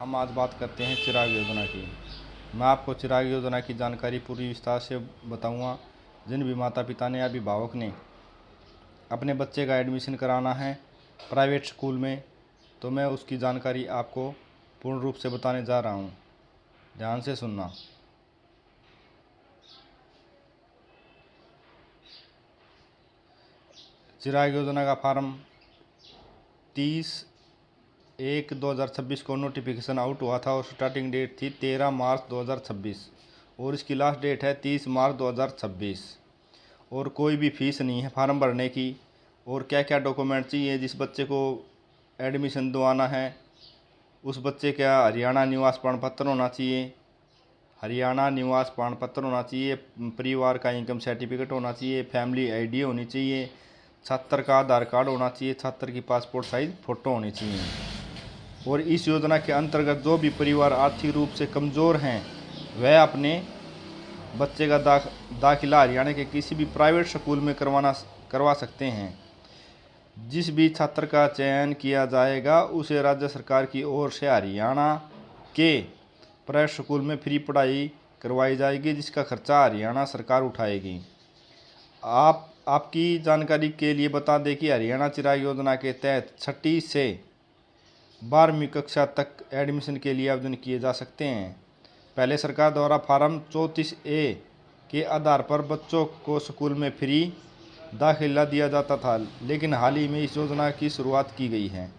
हम आज बात करते हैं चिराग योजना की। मैं आपको चिराग योजना की जानकारी पूरी विस्तार से बताऊंगा। जिन भी माता पिता ने या अभिभावक ने अपने बच्चे का एडमिशन कराना है प्राइवेट स्कूल में, तो मैं उसकी जानकारी आपको पूर्ण रूप से बताने जा रहा हूं। ध्यान से सुनना। चिराग योजना का फॉर्म 30/1/2026 को नोटिफिकेशन आउट हुआ था और स्टार्टिंग डेट थी 13 मार्च 2026 और इसकी लास्ट डेट है 30 मार्च 2026। और कोई भी फीस नहीं है फॉर्म भरने की। और क्या क्या डॉक्यूमेंट चाहिए जिस बच्चे को एडमिशन दिलवाना है, उस बच्चे का हरियाणा निवास प्रमाण पत्र होना चाहिए, हरियाणा निवास प्रमाण पत्र होना चाहिए, परिवार का इनकम सर्टिफिकेट होना चाहिए, फैमिली आईडी होनी चाहिए, छात्र का आधार कार्ड होना चाहिए, छात्र की पासपोर्ट साइज फ़ोटो होनी चाहिए। और इस योजना के अंतर्गत जो भी परिवार आर्थिक रूप से कमज़ोर हैं वह अपने बच्चे का दाखिला हरियाणा के किसी भी प्राइवेट स्कूल में करवा सकते हैं। जिस भी छात्र का चयन किया जाएगा उसे राज्य सरकार की ओर से हरियाणा के प्राइवेट स्कूल में फ्री पढ़ाई करवाई जाएगी, जिसका खर्चा हरियाणा सरकार उठाएगी। आपकी जानकारी के लिए बता दें कि हरियाणा चिराग योजना के तहत 6ठी से 12वीं कक्षा तक एडमिशन के लिए आवेदन किए जा सकते हैं। पहले सरकार द्वारा फॉर्म 34A के आधार पर बच्चों को स्कूल में फ्री दाखिला दिया जाता था, लेकिन हाल ही में इस योजना की शुरुआत की गई है।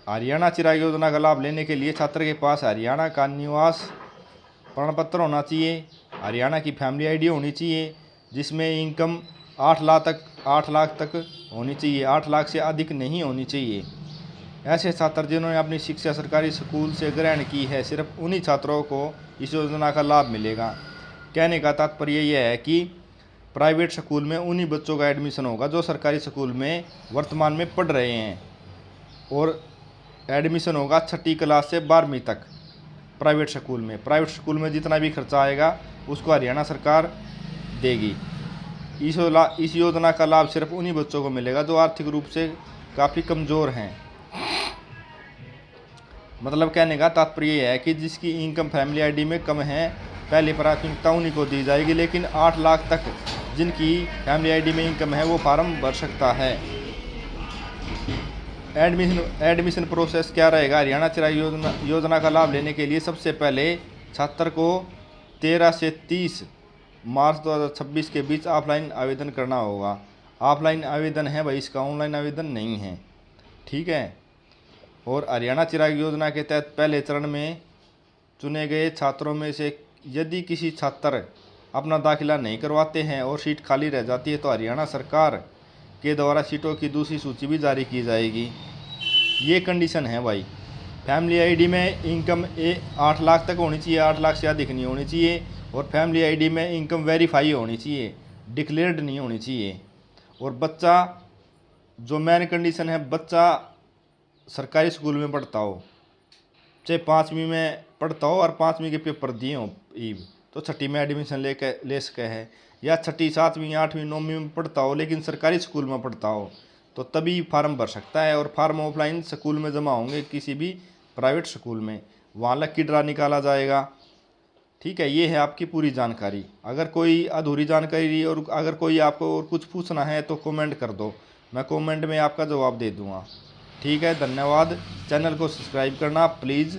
हरियाणा चिराग योजना का लाभ लेने के लिए छात्र के पास हरियाणा का निवास प्रमाण पत्र होना चाहिए, हरियाणा की फैमिली आईडी होनी चाहिए, जिसमें इनकम 8 लाख तक होनी चाहिए, 8 लाख से अधिक नहीं होनी चाहिए। ऐसे छात्र जिन्होंने अपनी शिक्षा सरकारी स्कूल से ग्रहण की है, सिर्फ उन्हीं छात्रों को इस योजना का लाभ मिलेगा। कहने का तात्पर्य यह है कि प्राइवेट स्कूल में उन्हीं बच्चों का एडमिशन होगा जो सरकारी स्कूल में वर्तमान में पढ़ रहे हैं, और एडमिशन होगा 6ठी क्लास से 12वीं तक प्राइवेट स्कूल में जितना भी खर्चा आएगा उसको हरियाणा सरकार देगी। इस योजना का लाभ सिर्फ उन्हीं बच्चों को मिलेगा जो आर्थिक रूप से काफ़ी कमज़ोर हैं। मतलब कहने का तात्पर्य यह है कि जिसकी इनकम फैमिली आईडी में कम है, पहले प्राथमिकता उन्हीं को दी जाएगी, लेकिन 8 लाख तक जिनकी फैमिली आईडी में इनकम है वो फार्म भर सकता है। एडमिशन प्रोसेस क्या रहेगा? हरियाणा चिराग योजना का लाभ लेने के लिए सबसे पहले छात्र को 13 से 30 मार्च 2026 के बीच ऑफलाइन आवेदन करना होगा। ऑफलाइन आवेदन है भाई, इसका ऑनलाइन आवेदन नहीं है, ठीक है। और हरियाणा चिराग योजना के तहत पहले चरण में चुने गए छात्रों में से यदि किसी छात्र अपना दाखिला नहीं करवाते हैं और सीट खाली रह जाती है तो हरियाणा सरकार के द्वारा सीटों की दूसरी सूची भी जारी की जाएगी। ये कंडीशन है भाई। फैमिली आईडी में इनकम 8 लाख तक होनी चाहिए, 8 लाख से अधिक नहीं होनी चाहिए, और फैमिली आईडी में इनकम वेरीफाई होनी चाहिए, डिक्लेयर्ड नहीं होनी चाहिए। और बच्चा, जो मेन कंडीशन है, बच्चा सरकारी स्कूल में पढ़ता हो, चाहे 5वीं में पढ़ता हो और 5वीं के पेपर दिए हो तो 6ठी में एडमिशन ले सके है, या 6ठी 7वीं 8वीं 9वीं में पढ़ता हो लेकिन सरकारी स्कूल में पढ़ता हो तो तभी फार्म भर सकता है। और फार्म ऑफलाइन स्कूल में जमा होंगे किसी भी प्राइवेट स्कूल में, वहाँ लकी ड्रा निकाला जाएगा, ठीक है। ये है आपकी पूरी जानकारी। अगर कोई अधूरी जानकारी और अगर कोई आपको और कुछ पूछना है तो कमेंट कर दो, मैं कमेंट में आपका जवाब दे दूँगा, ठीक है। धन्यवाद। चैनल को सब्सक्राइब करना प्लीज़।